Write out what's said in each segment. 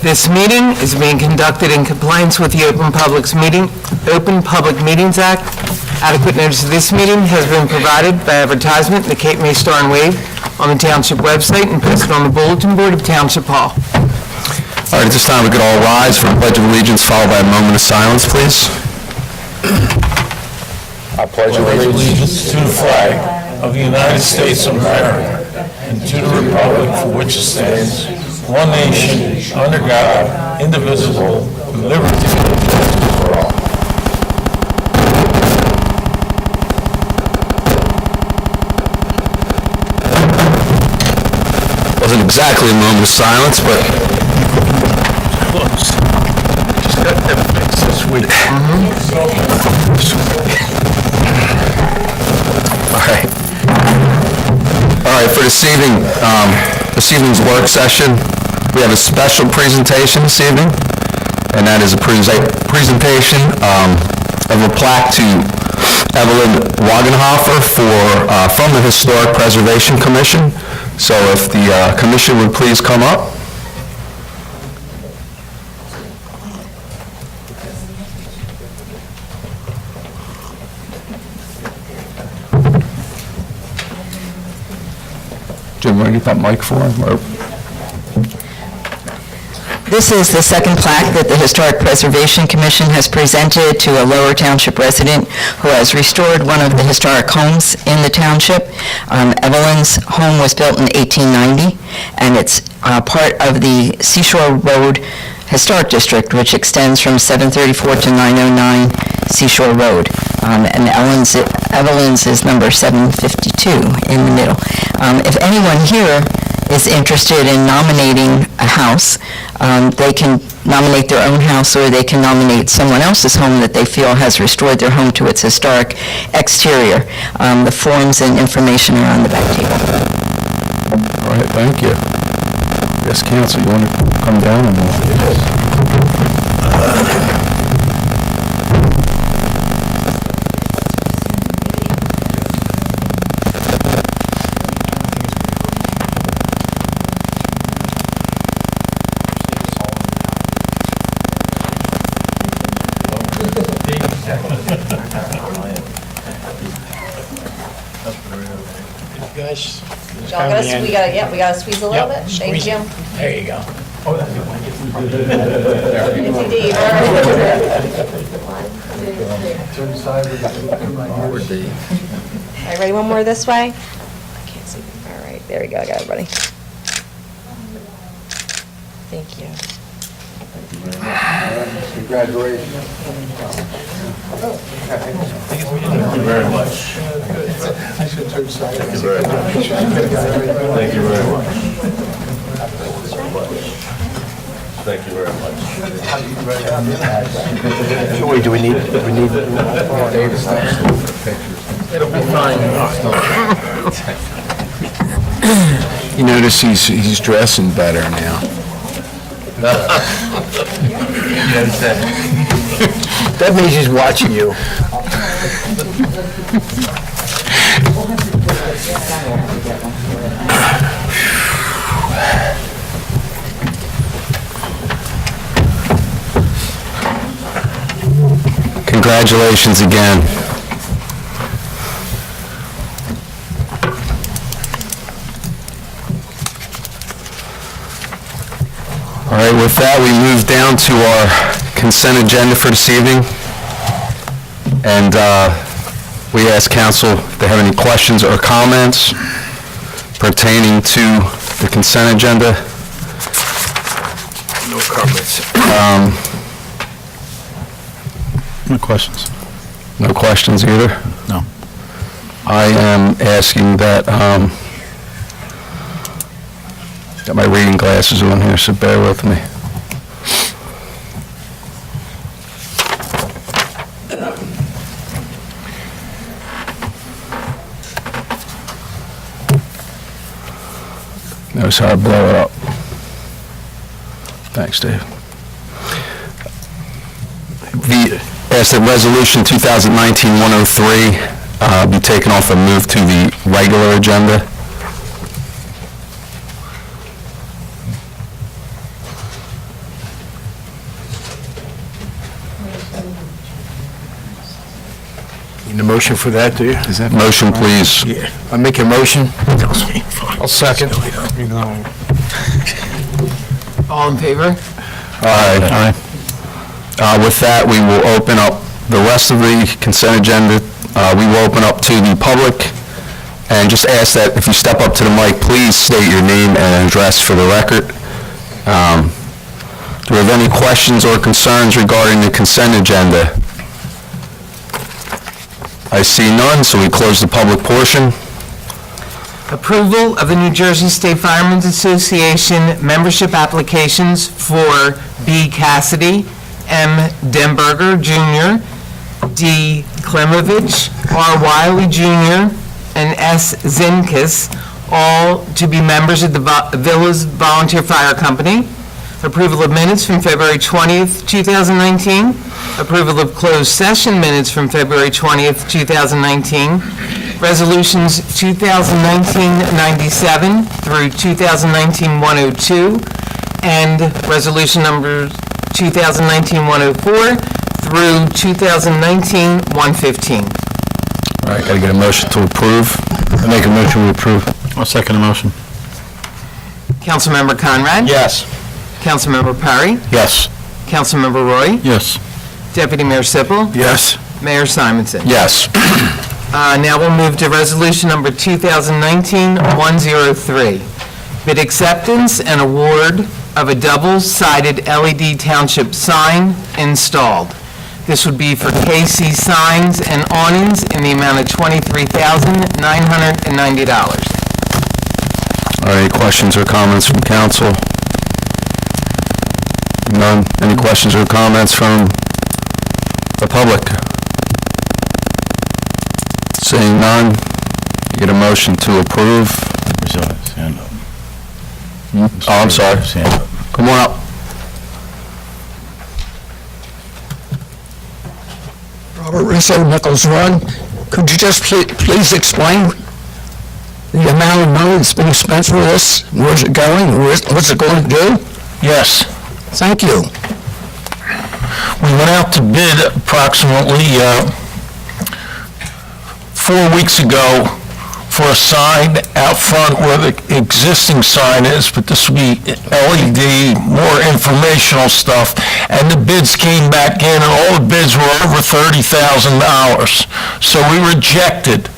This meeting is being conducted in compliance with the Open Public Meetings Act. Adequate notice of this meeting has been provided by advertisement in the Cape May Star and Wave on the Township website and posted on the bulletin board of Township Hall. All right, at this time, we could all rise for the Pledge of Allegiance, followed by a moment of silence, please. I pledge allegiance to the flag of the United States of America and to the republic for which it stands, one nation, under God, indivisible, with liberty and justice for all. Wasn't exactly a moment of silence, but Close. Just got that fixed this week. all right, for this evening's work session, we have a special presentation this evening, and that is a presentation of a plaque to Evelyn Wagenhofer from the Historic Preservation Commission. So if the commission would please come up. Jim, want to get that mic for him? This is the second plaque that the Historic Preservation Commission has presented to a Lower Township resident who has restored one of the historic homes in the township. Evelyn's home was built in 1890, and it's part of the Seashore Road Historic District, which extends from 734 to 909 Seashore Road. And Evelyn's is number 752 in the middle. If anyone here is interested in nominating a house, they can nominate their own house, or they can nominate someone else's home that they feel has restored their home to its historic exterior. The forms and information are on the back table. All right, thank you. Yes, Council, you want to come down and Guys, We gotta squeeze a little bit. Thank you. there you go. Indeed. All right, ready? One more this way. I can't see. All right, there we go. I got it, buddy. Thank you. Congratulations. Thank you very much. I should turn side. Thank you very much. Thank you very much. Thank you very much. Joey, do we need Davis? It'll be fine. You notice he's dressing better now. That means he's watching you. Congratulations again. All right, with that, we move down to our consent agenda for this evening. And we ask council if they have any questions or comments pertaining to the consent agenda. No comments. No questions. No questions either? No. I am asking that, got my reading glasses on here, so bear with me. Notice how I blow it up. Thanks, Dave. Ask that Resolution 2019-103 be taken off and moved to the regular agenda. Need a motion for that, do you? Motion, please. Yeah. I make a motion. I'll second. All in favor? Aye. With that, we will open up the rest of the consent agenda. We will open up to the public, and just ask that if you step up to the mic, please state your name and address for the record. Do we have any questions or concerns regarding the consent agenda? I see none, so we close the public portion. Approval of the New Jersey State Firemen's Association membership applications for B. Cassidy, M. Demberger Jr., D. Klimovich, R. Wiley Jr., and S. Zinkus, all to be members of the Villas Volunteer Fire Company. Approval of minutes from February 20th, 2019. Approval of closed session minutes from February 20th, 2019. Resolutions 2019-97 through 2019-102, and resolution number 2019-104 through 2019-115. All right, gotta get a motion to approve. I make a motion to approve. I'll second the motion. Councilmember Conrad? Yes. Councilmember Perry? Yes. Councilmember Roy? Yes. Deputy Mayor Sippel? Yes. Mayor Simonson? Yes. Now we'll move to resolution number 2019-103. Bid acceptance and award of a double-sided LED township sign installed. This would be for KC Signs and Awnings in the amount of $23,990. All right, any questions or comments from council? None. Any questions or comments from the public? Seeing none, get a motion to approve. Oh, I'm sorry. Come on up. Robert Russo, Nichols Run. Could you just please explain the amount of money that's been spent for this? Where's it going? What's it going to do? Yes. Thank you. We went out to bid approximately 4 weeks ago for a sign out front where the existing sign is, but this will be LED, more informational stuff. And the bids came back in, and all the bids were over $30,000. So we rejected.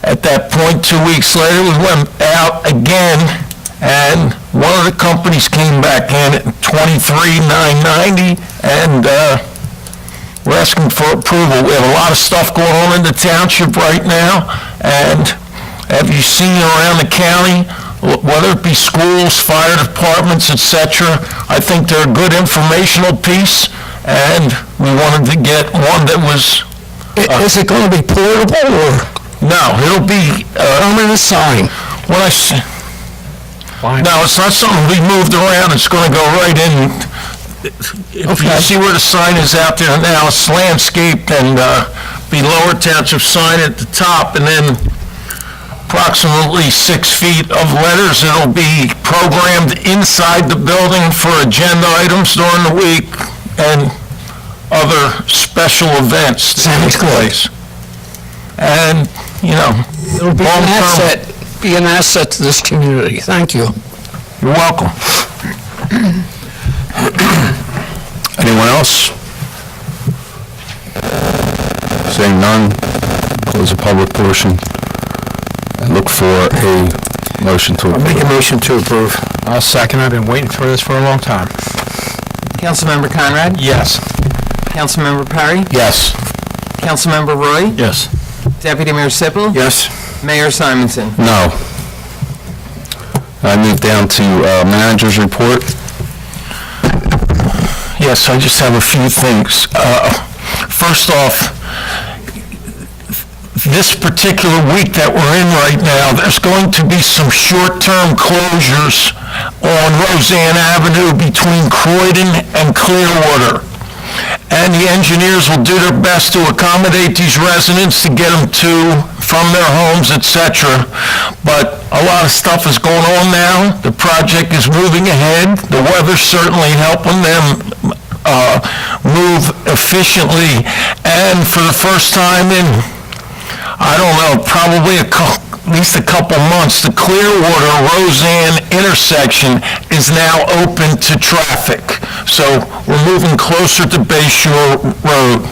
At that point, 2 weeks later, we went out again, and one of the companies came back in at $23,990, and we're asking for approval. We have a lot of stuff going on in the township right now, and have you seen around the county, whether it be schools, fire departments, etc.? I think they're a good informational piece, and we wanted to get one that was... Is it going to be portable or No, it'll be... permanent sign? When I say... No, it's not something we moved around, it's going to go right in. If you see where the sign is out there now, it's landscaped, and be Lower Township sign at the top, and then approximately 6 feet of letters. It'll be programmed inside the building for agenda items during the week and other special events. Sounds good. And, you know, It'll be an asset to this community. Thank you. You're welcome. Anyone else? Seeing none, close the public portion and look for a motion to I make a approve. motion to approve. I'll second. I've been waiting for this for a long time. Councilmember Conrad? Yes. Councilmember Perry? Yes. Councilmember Roy? Yes. Deputy Mayor Sippel? Yes. Mayor Simonson? No. I move down to manager's report. Yes, I just have a few things. First off, this particular week that we're in right now, there's going to be some short-term closures on Roseanne Avenue between Croydon and Clearwater. And the engineers will do their best to accommodate these residents to get them to, from their homes, etc. But a lot of stuff is going on now. The project is moving ahead. The weather's certainly helping them move efficiently. And for the first time in I don't know, probably at least a couple months, the Clearwater-Roseanne intersection is now open to traffic. So we're moving closer to Bay Shore Road.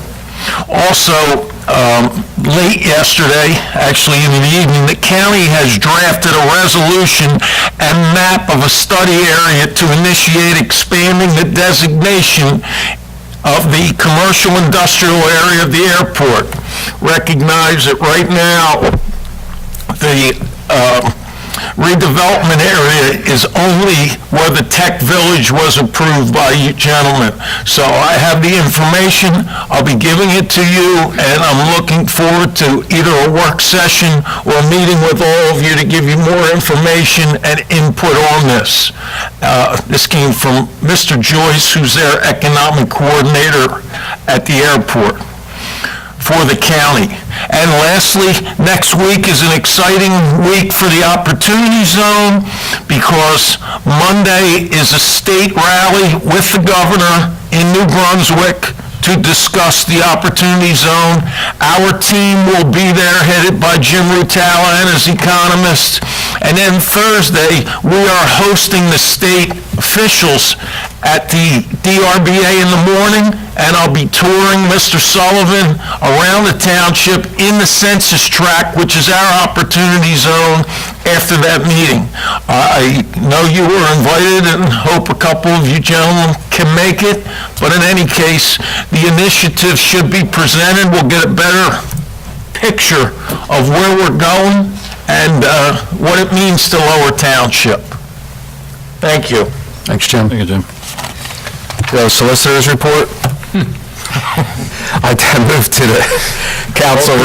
Also, late yesterday, actually in the evening, the county has drafted a resolution and map of a study area to initiate expanding the designation of the commercial industrial area of the airport. Recognize that right now, the redevelopment area is only where the tech village was approved by you gentlemen. So I have the information, I'll be giving it to you, and I'm looking forward to either a work session or a meeting with all of you to give you more information and input on this. This came from Mr. Joyce, who's their economic coordinator at the airport for the county. And lastly, next week is an exciting week for the Opportunity Zone because Monday is a state rally with the governor in New Brunswick to discuss the Opportunity Zone. Our team will be there, headed by Jim Rutala and his economist. And then Thursday, we are hosting the state officials at the DRBA in the morning, and I'll be touring Mr. Sullivan around the township in the census tract, which is our Opportunity Zone, after that meeting. I know you were invited and hope a couple of you gentlemen can make it, but in any case, the initiative should be presented. We'll get a better picture of where we're going and what it means to Lower Township. Thank you. Thanks, Jim. Thank you, Jim. Solicitor's report. I move to the council.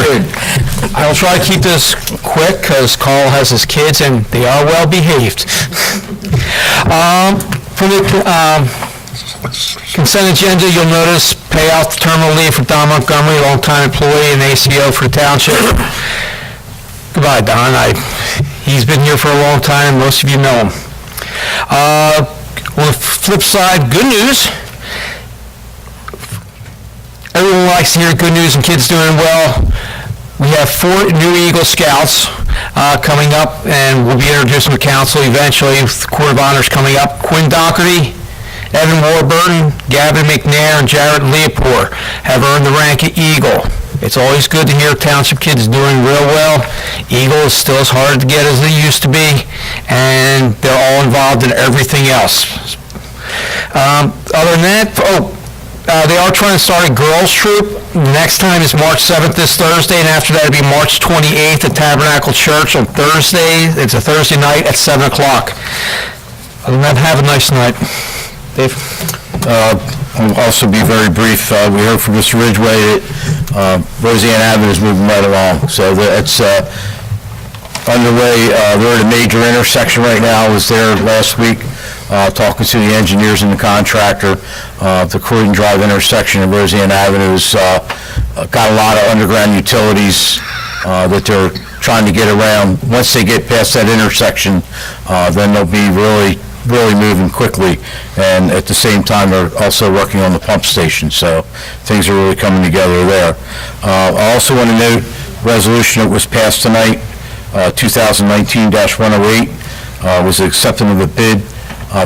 I will try to keep this quick because Carl has his kids and they are well behaved. For the consent agenda, you'll notice pay out the terminal leave for Don Montgomery, longtime employee and ACO for the township. Goodbye, Don. He's been here for a long time. Most of you know him. On the flip side, good news. Everyone likes to hear good news and kids doing well. We have 4 new Eagle Scouts coming up, and we'll be introducing the council eventually. The Court of Honors coming up. Quinn Doherty, Evan Warburton, Gavin McNair, and Jared Leopold have earned the rank of Eagle. It's always good to hear township kids doing real well. Eagle is still as hard to get as they used to be, and they're all involved in everything else. Other than that, they are trying to start a girls' troop. The next time is March 7th, this Thursday, and after that it'll be March 28th at Tabernacle Church on Thursday. It's a Thursday night at 7 o'clock. Other than that, have a nice night. Dave? I'll also be very brief. We heard from Mr. Ridgway that Roseanne Avenue is moving right along, so it's underway. They're at a major intersection right now. I was there last week talking to the engineers and the contractor. The Croydon Drive intersection of Roseanne Avenue has got a lot of underground utilities that they're trying to get around. Once they get past that intersection, then they'll be really moving quickly, and at the same time, they're also working on the pump station, so things are really coming together there. I also want to note, resolution that was passed tonight, 2019-108, was acceptance of a bid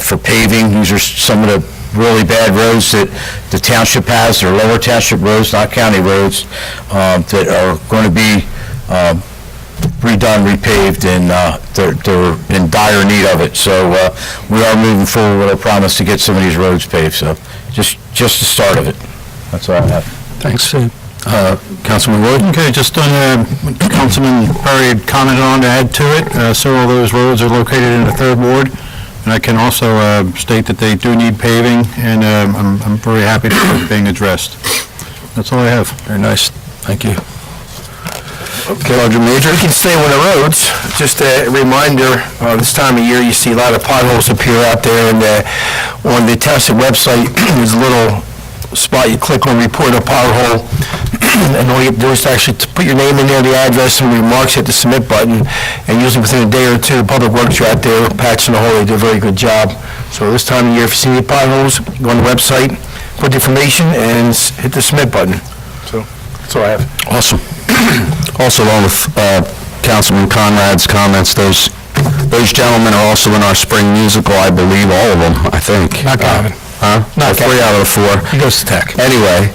for paving. These are some of the really bad roads that the township has. They're Lower Township roads, not county roads, that are going to be redone, repaved, and they're in dire need of it. So we are moving forward with a promise to get some of these roads paved. So just the start of it. That's all I have. Thanks. Councilman Wood? Okay, just on Councilman Perry had commented on to add to it, several of those roads are located in the 3rd Ward, and I can also state that they do need paving, and I'm very happy to see it being addressed. That's all I have. Very nice. Thank you. Okay, Sergeant Major? We can stay on the roads. Just a reminder, this time of year, you see a lot of potholes appear out there, and on the township website, there's a little spot you click on, report a pothole, and all you have to do is actually put your name in there, the address, and remarks, hit the submit button, and usually within a day or two, Public Works are out there patching the hole. They do a very good job. So this time of year, if you see any potholes, go on the website, put the information, and hit the submit button. So that's all I have. Awesome. Also, along with Councilman Conrad's comments, those gentlemen are also in our spring musical, I believe, all of them, I think. Not Gavin. Huh? Not Three Gavin. out of the four. He goes to Tech. Anyway,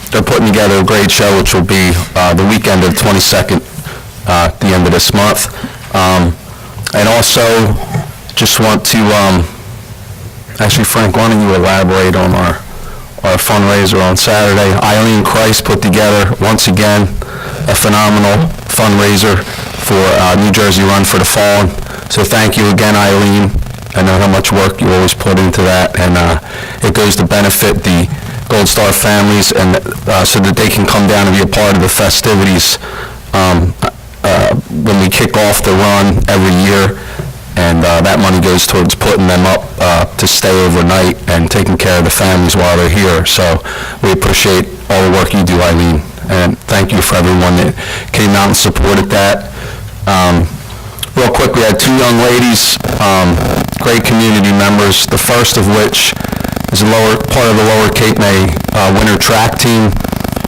they're putting together a great show, which will be the weekend of the 22nd, at the end of this month. And also, just want to, actually, Frank, why don't you elaborate on our fundraiser on Saturday? Eileen Christ put together, once again, a phenomenal fundraiser for New Jersey Run for the Fallen. So thank you again, Eileen. I know how much work you always put into that, and it goes to benefit the Gold Star families, and so that they can come down and be a part of the festivities when we kick off the run every year. And that money goes towards putting them up to stay overnight and taking care of the families while they're here. So we appreciate all the work you do, Eileen, and thank you for everyone that came out and supported that. Real quick, we had two young ladies, great community members, the first of which is part of the Lower Cape May winter track team.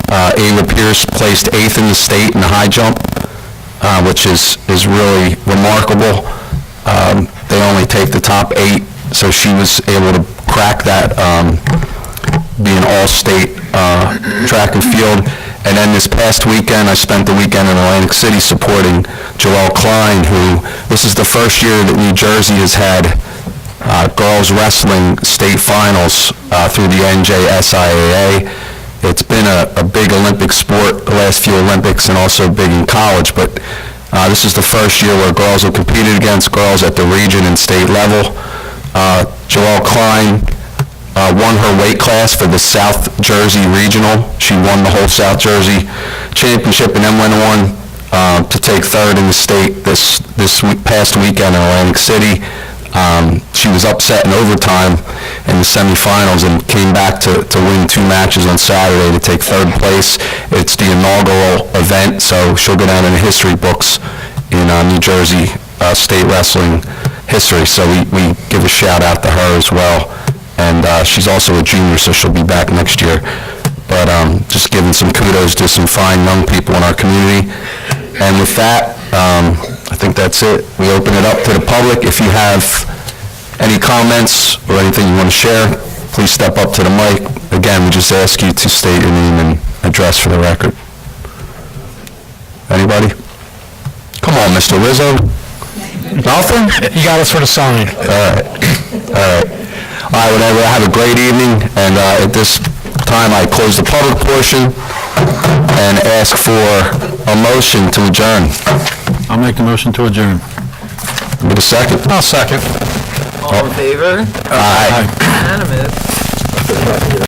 Ava Pierce placed 8th in the state in the high jump, which is really remarkable. They only take the top 8, so she was able to crack that, be an all-state track and field. And then this past weekend, I spent the weekend in Atlantic City supporting Joelle Klein, who, this is the first year that New Jersey has had girls wrestling state finals through the NJSIAA. It's been a big Olympic sport, the last few Olympics, and also big in college, but this is the first year where girls have competed against girls at the region and state level. Joelle Klein won her weight class for the South Jersey Regional. She won the whole South Jersey Championship and then went on to take 3rd in the state this past weekend in Atlantic City. She was upset in overtime in the semifinals and came back to win 2 matches on Saturday to take 3rd place. It's the inaugural event, so she'll go down in the history books in New Jersey state wrestling history. So we give a shout out to her as well. And she's also a junior, so she'll be back next year. But just giving some kudos to some fine young people in our community. And with that, I think that's it. We open it up to the public. If you have any comments or anything you want to share, please step up to the mic. Again, we just ask you to state your name and address for the record. Anybody? Come on, Mr. Rizzo. Nothing? You got us for the sign. All right, whatever. Have a great evening, and at this time, I close the public portion and ask for a motion to adjourn. I'll make a motion to adjourn. Need a second? I'll second. All in favor? Aye. Unanimous.